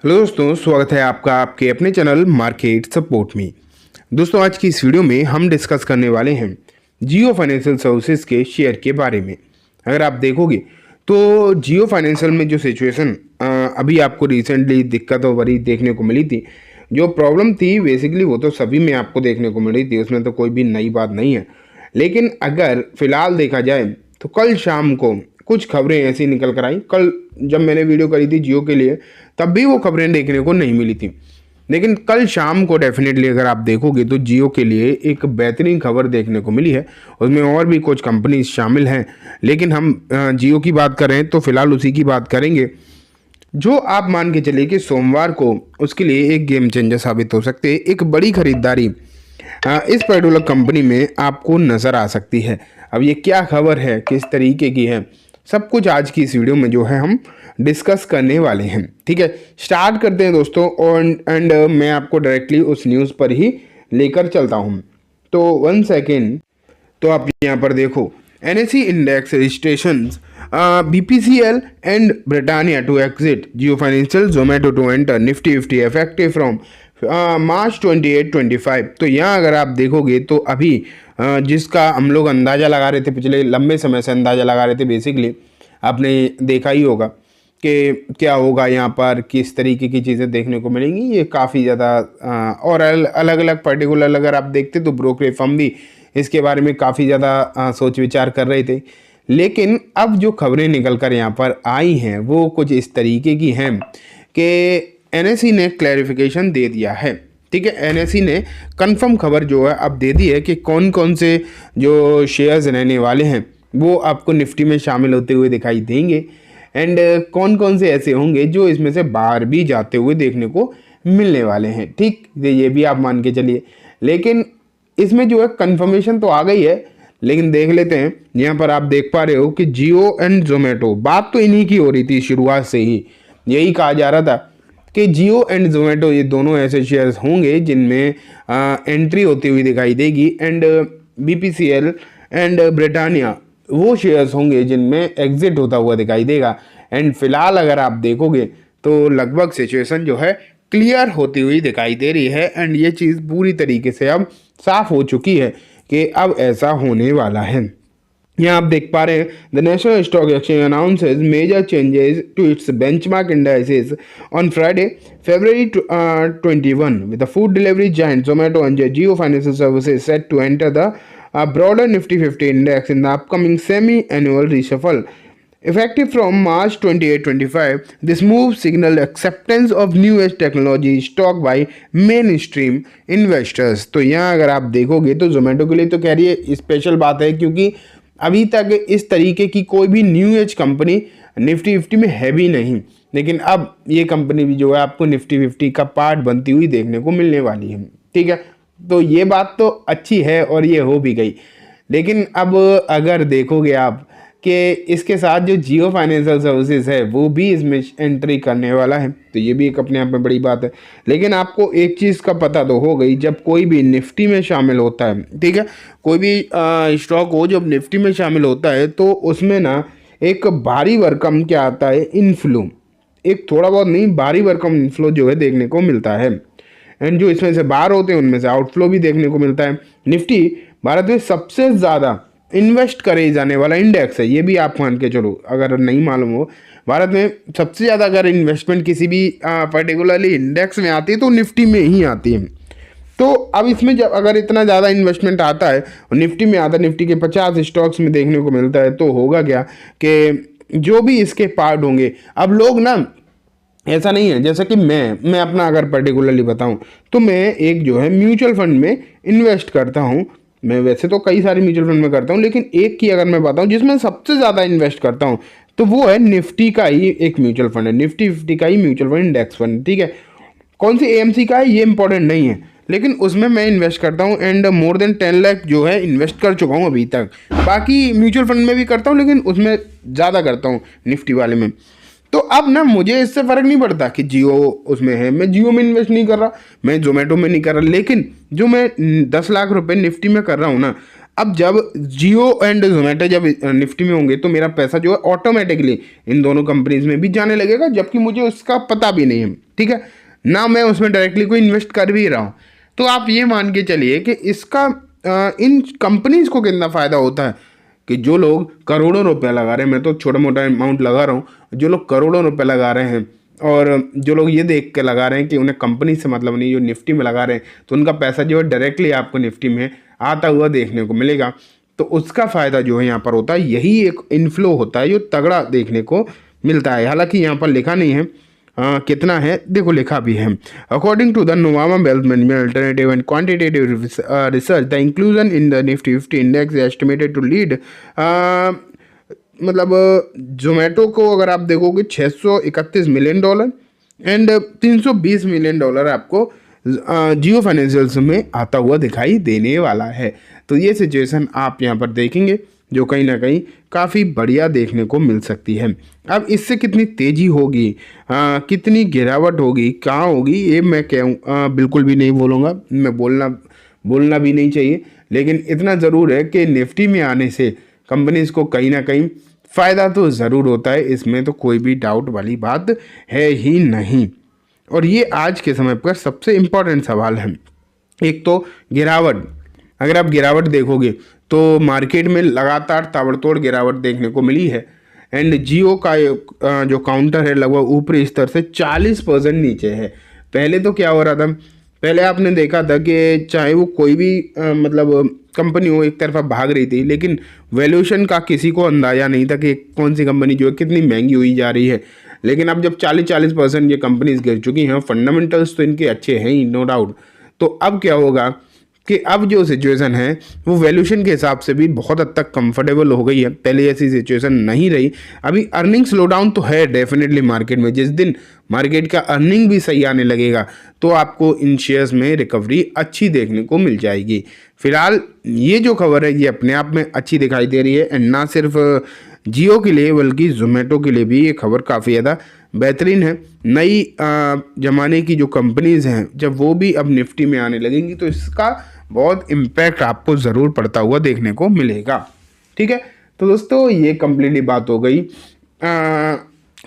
Hello दोस्तों, स्वागत है आपका आपके अपने चैनल मार्केट सपोर्ट में। दोस्तों, आज की इस वीडियो में हम डिस्कस करने वाले हैं जियो फाइनेंशियल सर्विसेज के शेयर के बारे में। अगर आप देखोगे तो जियो फाइनेंशियल में जो सिचुएशन अभी आपको रिसेंटली दिक्कत और बड़ी देखने को मिली थी, जो प्रॉब्लम थी बेसिकली वो तो सभी में आपको देखने को मिल रही थी, उसमें तो कोई भी नई बात नहीं है। लेकिन अगर फिलहाल देखा जाए तो कल शाम को कुछ खबरें ऐसी निकल कर आई। कल जब मैंने वीडियो करी थी जियो के लिए तब भी वो खबरें देखने को नहीं मिली थी, लेकिन कल शाम को डेफिनेटली अगर आप देखोगे तो जियो के लिए एक बेहतरीन खबर देखने को मिली है। उसमें और भी कुछ कंपनी शामिल हैं, लेकिन हम जियो की बात करें तो फिलहाल उसी की बात करेंगे जो आप मान के चलिए कि सोमवार को उसके लिए एक गेम चेंजर साबित हो सकते हैं। एक बड़ी खरीदारी इस पर्टिकुलर कंपनी में आपको नज़र आ सकती है। अब ये क्या खबर है, किस तरीके की है, सब कुछ आज की इस वीडियो में जो है हम डिस्कस करने वाले हैं। ठीक है, स्टार्ट करते हैं दोस्तों। एंड मैं आपको डायरेक्टली उस न्यूज़ पर ही लेकर चलता हूं। तो 1 सेकेंड। तो आप यहाँ पर देखो, NSE index registration BPCL and Britannia to exit Jio financial Zomato to enter Nifty 50 effective from March 28-25। तो यहाँ अगर आप देखोगे तो अभी जिसका हम लोग अंदाज़ा लगा रहे थे, पिछले लंबे समय से अंदाज़ा लगा रहे थे, बेसिकली आपने देखा ही होगा कि क्या होगा यहाँ पर, किस तरीके की चीज़ें देखने को मिलेंगी। ये काफ़ी ज़्यादा और अलग अलग पर्टिकुलर अगर आप देखते तो ब्रोकरेज फर्म भी इसके बारे में काफ़ी ज़्यादा सोच विचार कर रहे थे। लेकिन अब जो खबरें निकल कर यहाँ पर आई हैं वो कुछ इस तरीके की हैं कि NSE ने क्लैरिफिकेशन दे दिया है। ठीक है, NSE ने कंफर्म खबर जो है अब दे दी है कि कौन कौन से जो शेयर्स रहने वाले हैं वो आपको निफ्टी में शामिल होते हुए दिखाई देंगे, एंड कौन कौन से ऐसे होंगे जो इसमें से बाहर भी जाते हुए देखने को मिलने वाले हैं। ठीक, ये भी आप मान के चलिए। लेकिन इसमें जो है कंफर्मेशन तो आ गई है, लेकिन देख लेते हैं। यहाँ पर आप देख पा रहे हो कि जियो एंड जोमेटो, बात तो इन्हीं की हो रही थी शुरुआत से ही, यही कहा जा रहा था कि जियो एंड जोमेटो ये दोनों ऐसे शेयर्स होंगे जिनमें एंट्री होती हुई दिखाई देगी, एंड BPCL एंड ब्रिटानिया वो शेयर्स होंगे जिनमें एग्जिट होता हुआ दिखाई देगा। एंड फिलहाल अगर आप देखोगे तो लगभग सिचुएशन जो है क्लियर होती हुई दिखाई दे रही है, एंड ये चीज़ पूरी तरीके से अब साफ हो चुकी है कि अब ऐसा होने वाला है। यहाँ आप देख पा रहे हैं, the national stock exchange announces major changes to its benchmark indices on Friday February 21 with the food delivery giant Zomato and Jio Financial Services set to enter the broader Nifty 50 index in the upcoming semi-annual reshuffle. Effective from March 28-25, this move signaled acceptance of new age technology stock by mainstream investors. तो यहाँ अगर आप देखोगे तो जोमेटो के लिए तो कह रही है स्पेशल बात है, क्योंकि अभी तक इस तरीके की कोई भी न्यू एज कंपनी निफ्टी 50 में है भी नहीं, लेकिन अब ये कंपनी भी जो है आपको निफ्टी 50 का पार्ट बनती हुई देखने को मिलने वाली है। ठीक है, तो ये बात तो अच्छी है और ये हो भी गई। लेकिन अब अगर देखोगे आप कि इसके साथ जो जियो फाइनेंशियल सर्विसेज है वो भी इसमें एंट्री करने वाला है, तो ये भी एक अपने आप में बड़ी बात है। लेकिन आपको एक चीज़ का पता तो हो गई, जब कोई भी निफ्टी में शामिल होता है, ठीक है, कोई भी स्टॉक हो जब निफ्टी में शामिल होता है तो उसमें ना एक भारी भरकम क्या आता है, इनफ्लो, एक थोड़ा बहुत नहीं भारी भरकम इनफ्लो जो है देखने को मिलता है, एंड जो इसमें से बाहर होते हैं उनमें से आउटफ्लो भी देखने को मिलता है। निफ्टी भारत में सबसे ज़्यादा इन्वेस्ट करे जाने वाला इंडेक्स है, ये भी आप मान के चलो, अगर नहीं मालूम हो। भारत में सबसे ज़्यादा अगर इन्वेस्टमेंट किसी भी पर्टिकुलरली इंडेक्स में आती है तो निफ्टी में ही आती है। तो अब इसमें जब अगर इतना ज़्यादा इन्वेस्टमेंट आता है और निफ्टी में आता है, निफ्टी के 50 स्टॉक्स में देखने को मिलता है, तो होगा क्या कि जो भी इसके पार्ट होंगे, अब लोग ना, ऐसा नहीं है जैसा कि मैं अपना अगर पर्टिकुलरली बताऊं तो मैं एक जो है म्यूचुअल फंड में इन्वेस्ट करता हूं। मैं वैसे तो कई सारे म्यूचुअल फंड में करता हूं, लेकिन एक की अगर मैं बताऊं जिसमें सबसे ज़्यादा इन्वेस्ट करता हूं तो वो है निफ्टी का ही एक म्यूचुअल फंड है, निफ्टी 50 का ही म्यूचुअल फंड इंडेक्स फंड। ठीक है, कौन सी AMC का है ये इंपॉर्टेंट नहीं है, लेकिन उसमें मैं इन्वेस्ट करता हूँ, एंड मोर देन 10 लाख जो है इन्वेस्ट कर चुका हूँ अभी तक। बाकी म्यूचुअल फंड में भी करता हूँ, लेकिन उसमें ज़्यादा करता हूँ निफ्टी वाले में। तो अब ना मुझे इससे फ़र्क नहीं पड़ता कि जियो उसमें है, मैं जियो में इन्वेस्ट नहीं कर रहा, मैं जोमेटो में नहीं कर रहा, लेकिन जो मैं 10 लाख रुपए निफ्टी में कर रहा हूँ ना, अब जब जियो एंड जोमेटो जब निफ्टी में होंगे तो मेरा पैसा जो है ऑटोमेटिकली इन दोनों कंपनीज में भी जाने लगेगा, जबकि मुझे उसका पता भी नहीं है, ठीक है ना, मैं उसमें डायरेक्टली कोई इन्वेस्ट कर भी रहा हूँ। तो आप ये मान के चलिए कि इसका इन कंपनीज को कितना फ़ायदा होता है कि जो लोग करोड़ों रुपए लगा रहे हैं, मैं तो छोटा मोटा अमाउंट लगा रहा हूँ, जो लोग करोड़ों रुपए लगा रहे हैं और जो लोग ये देख के लगा रहे हैं कि उन्हें कंपनी से मतलब नहीं, जो निफ्टी में लगा रहे हैं तो उनका पैसा जो है डायरेक्टली आपको निफ्टी में आता हुआ देखने को मिलेगा। तो उसका फ़ायदा जो है यहाँ पर होता है, यही एक इनफ्लो होता है जो तगड़ा देखने को मिलता है। हालांकि यहाँ पर लिखा नहीं है कितना है, देखो लिखा भी है, according to the Nuvama wealth management alternative and quantitative research the inclusion in the Nifty 50 index estimated to lead, मतलब जोमेटो को अगर आप देखोगे $631 मिलियन एंड $320 मिलियन आपको जियो फाइनेंशियल्स में आता हुआ दिखाई देने वाला है। तो ये सिचुएशन आप यहाँ पर देखेंगे जो कहीं ना कहीं काफ़ी बढ़िया देखने को मिल सकती है। अब इससे कितनी तेज़ी होगी, कितनी गिरावट होगी, कहाँ होगी, ये मैं कहूँ बिल्कुल भी नहीं बोलूँगा, मैं बोलना भी नहीं चाहिए, लेकिन इतना ज़रूर है कि निफ्टी में आने से कंपनीज़ को कहीं ना कहीं फ़ायदा तो ज़रूर होता है, इसमें तो कोई भी डाउट वाली बात है ही नहीं। और ये आज के समय पर सबसे इम्पोर्टेंट सवाल है। एक तो गिरावट, अगर आप गिरावट देखोगे तो मार्केट में लगातार ताबड़तोड़ गिरावट देखने को मिली है एंड जियो का जो काउंटर है लगभग ऊपरी स्तर से 40% नीचे है। पहले तो क्या हो रहा था, पहले आपने देखा था कि चाहे वो कोई भी मतलब कंपनी हो एक तरफा भाग रही थी, लेकिन वैल्यूएशन का किसी को अंदाज़ा नहीं था कि कौन सी कंपनी जो है कितनी महंगी हुई जा रही है। लेकिन अब जब 40% ये कंपनीज गिर चुकी हैं, फंडामेंटल्स तो इनके अच्छे हैं ही नो डाउट, तो अब क्या होगा कि अब जो सिचुएशन है वो वैल्यूएशन के हिसाब से भी बहुत हद तक कंफर्टेबल हो गई है। पहले ऐसी सिचुएशन नहीं रही। अभी अर्निंग स्लो डाउन तो है डेफिनेटली मार्केट में, जिस दिन मार्केट का अर्निंग भी सही आने लगेगा तो आपको इन शेयर्स में रिकवरी अच्छी देखने को मिल जाएगी। फिलहाल ये जो खबर है ये अपने आप में अच्छी दिखाई दे रही है एंड ना सिर्फ जियो के लिए बल्कि जोमेटो के लिए भी ये खबर काफ़ी ज़्यादा बेहतरीन है। नई ज़माने की जो कंपनीज़ हैं जब वो भी अब निफ्टी में आने लगेंगी तो इसका बहुत इम्पैक्ट आपको ज़रूर पड़ता हुआ देखने को मिलेगा। ठीक है, तो दोस्तों ये कम्प्लीटली बात हो गई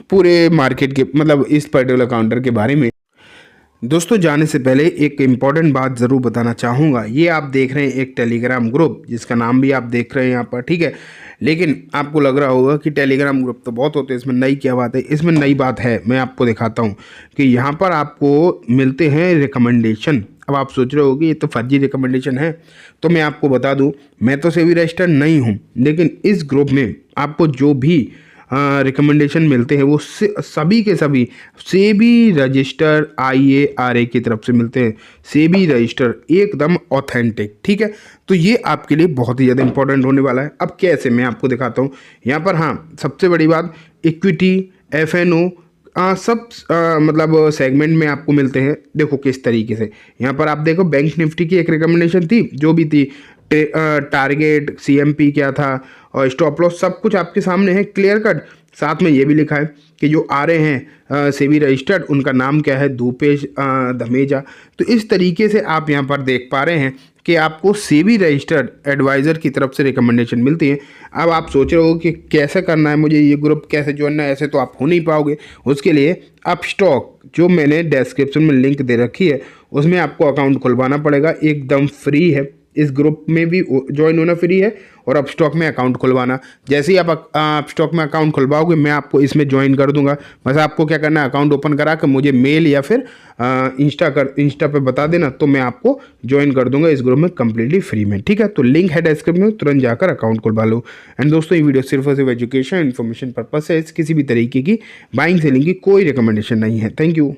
पूरे मार्केट के मतलब इस पर्टिकुलर काउंटर के बारे में। दोस्तों जाने से पहले एक इम्पॉर्टेंट बात ज़रूर बताना चाहूँगा। ये आप देख रहे हैं एक टेलीग्राम ग्रुप जिसका नाम भी आप देख रहे हैं यहाँ पर, ठीक है, लेकिन आपको लग रहा होगा कि टेलीग्राम ग्रुप तो बहुत होते हैं, इसमें नई क्या बात है। इसमें नई बात है, मैं आपको दिखाता हूँ कि यहाँ पर आपको मिलते हैं रिकमेंडेशन। अब आप सोच रहे होगे ये तो फर्जी रिकमेंडेशन है, तो मैं आपको बता दूँ मैं तो सेबी रजिस्टर्ड नहीं हूँ, लेकिन इस ग्रुप में आपको जो भी रिकमेंडेशन मिलते हैं वो सभी के सभी सेबी रजिस्टर IARA की तरफ से मिलते हैं। सेबी रजिस्टर एकदम ऑथेंटिक, ठीक है, तो ये आपके लिए बहुत ही ज़्यादा इंपॉर्टेंट होने वाला है। अब कैसे मैं आपको दिखाता हूँ यहाँ पर। हाँ, सबसे बड़ी बात इक्विटी FNO सब मतलब सेगमेंट में आपको मिलते हैं। देखो किस तरीके से यहाँ पर आप देखो बैंक निफ्टी की एक रिकमेंडेशन थी जो भी थी, टारगेट CMP क्या था और स्टॉप लॉस सब कुछ आपके सामने है क्लियर कट। साथ में ये भी लिखा है कि जो आ रहे हैं सेबी रजिस्टर्ड उनका नाम क्या है, धूपेश धमेजा। तो इस तरीके से आप यहाँ पर देख पा रहे हैं कि आपको सेबी रजिस्टर्ड एडवाइज़र की तरफ से रिकमेंडेशन मिलती है। अब आप सोच रहे हो कि कैसे करना है, मुझे ये ग्रुप कैसे ज्वाइन है, ऐसे तो आप हो नहीं पाओगे। उसके लिए अपस्टॉक जो मैंने डिस्क्रिप्शन में लिंक दे रखी है उसमें आपको अकाउंट खुलवाना पड़ेगा, एकदम फ्री है। इस ग्रुप में भी ज्वाइन होना फ्री है और अपस्टॉक में अकाउंट खुलवाना, जैसे ही आप अपस्टॉक में अकाउंट खुलवाओगे मैं आपको इसमें ज्वाइन कर दूंगा। बस आपको क्या करना है, अकाउंट ओपन करा कर मुझे मेल या फिर इंस्टा पे बता देना, तो मैं आपको ज्वाइन कर दूंगा इस ग्रुप में कम्प्लीटली फ्री में। ठीक है, तो लिंक है डिस्क्रिप्शन में, तुरंत जाकर अकाउंट खुलवा लो। एंड दोस्तों ये वीडियो सिर्फ और सिर्फ एजुकेशन इन्फॉर्मेशन पर्पज है, किसी भी तरीके की बाइंग सेलिंग की कोई रिकमेंडेशन नहीं है। Thank you.